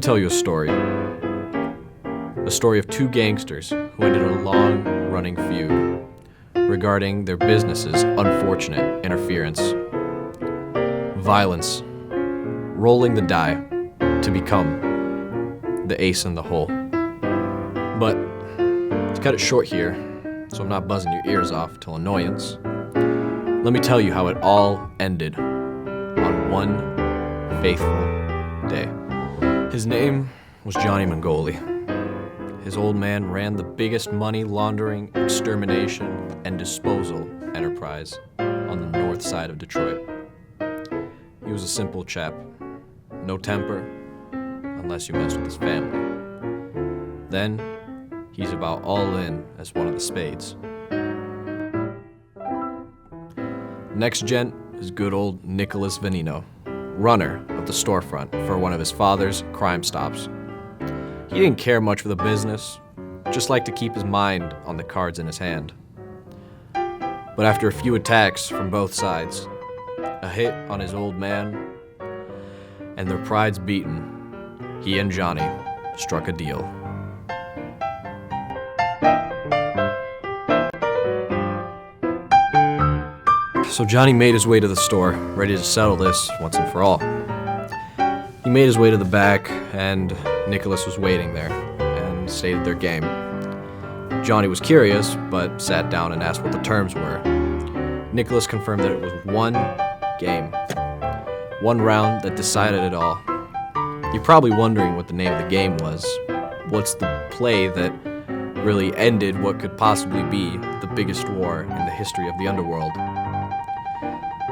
tell you a story. A story of two gangsters who ended a long-running feud regarding their business's unfortunate interference. Violence, rolling the die to become the ace in the hole. But to cut it short here, so I'm not buzzing your ears off till annoyance, let me tell you how it all ended on one faithful day. His name was Johnny Mangoli. His old man ran the biggest money laundering, extermination, and disposal enterprise on the north side of Detroit. He was a simple chap, no temper, unless you messed with his family. Then, he's about all in as one of the Spades. Next gent is good old Nicholas Venino, runner of the storefront for one of his father's crime stops. He didn't care much for the business, just liked to keep his mind on the cards in his hand. But after a few attacks from both sides, a hit on his old man, and their prides beaten, he and Johnny struck a deal. So Johnny made his way to the store, ready to settle this once and for all. He made his way to the back, and Nicholas was waiting there and stated their game. Johnny was curious, but sat down and asked what the terms were. Nicholas confirmed that it was one game, one round that decided it all. You're probably wondering what the name of the game was. What's the play that really ended what could possibly be the biggest war in the history of the underworld?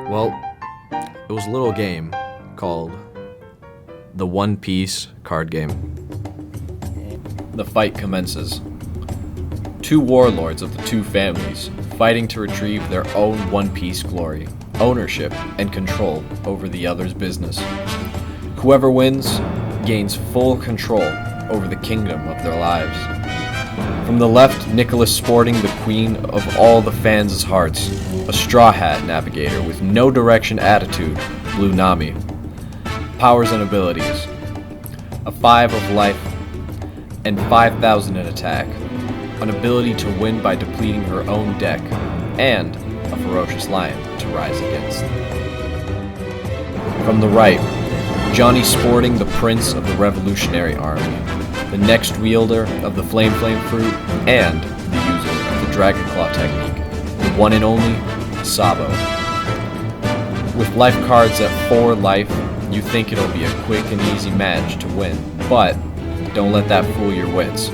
Well, it was a little game called the One Piece card game. The fight commences. Two warlords of the two families fighting to retrieve their own One Piece glory, ownership, and control over the other's business. Whoever wins gains full control over the kingdom of their lives. From the left, Nicholas sporting the queen of all the fans' hearts, a straw hat navigator with no direction attitude, Blue Nami. Powers and abilities: a 5 of life and 5,000 in attack, an ability to win by depleting her own deck, and a ferocious lion to rise against. From the right, Johnny sporting the Prince of the Revolutionary Army, the next wielder of the Flame Fruit, and the user of the Dragon Claw technique, the one and only Sabo. With life cards at 4 life, you think it'll be a quick and easy match to win, but don't let that fool your wits.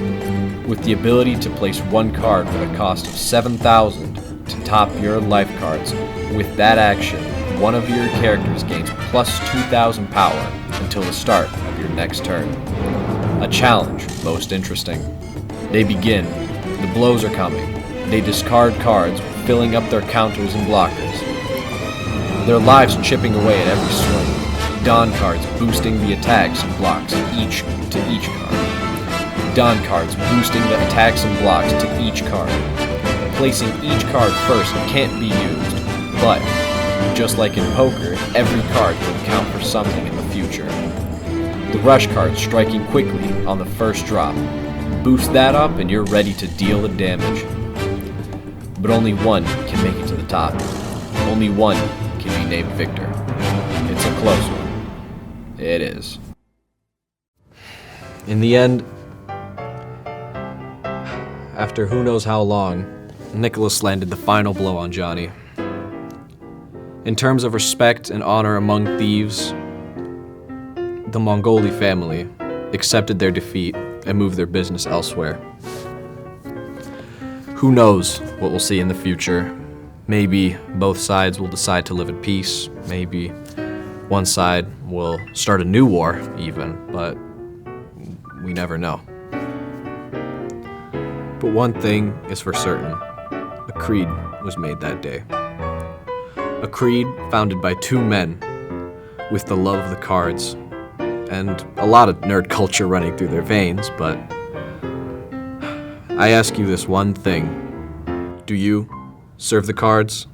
With the ability to place one card with a cost of 7,000 to top your life cards, with that action, one of your characters gains plus 2,000 power until the start of your next turn. A challenge, most interesting. They begin, the blows are coming. They discard cards, filling up their counters and blockers. Their lives chipping away at every swing. Dawn cards boosting the attacks and blocks each card. Dawn cards boosting the attacks and blocks to each card. Placing each card first can't be used, but just like in poker, every card can count for something in the future. The rush card striking quickly on the first drop. Boost that up and you're ready to deal the damage. But only one can make it to the top. Only one can be named victor. It's a close one. It is. In the end, after who knows how long, Nicholas landed the final blow on Johnny. In terms of respect and honor among thieves, the Mangoli family accepted their defeat and moved their business elsewhere. Who knows what we'll see in the future? Maybe both sides will decide to live in peace. Maybe one side will start a new war even, but we never know. But one thing is for certain. A creed was made that day. A creed founded by two men with the love of the cards and a lot of nerd culture running through their veins, but I ask you this one thing. Do you serve the cards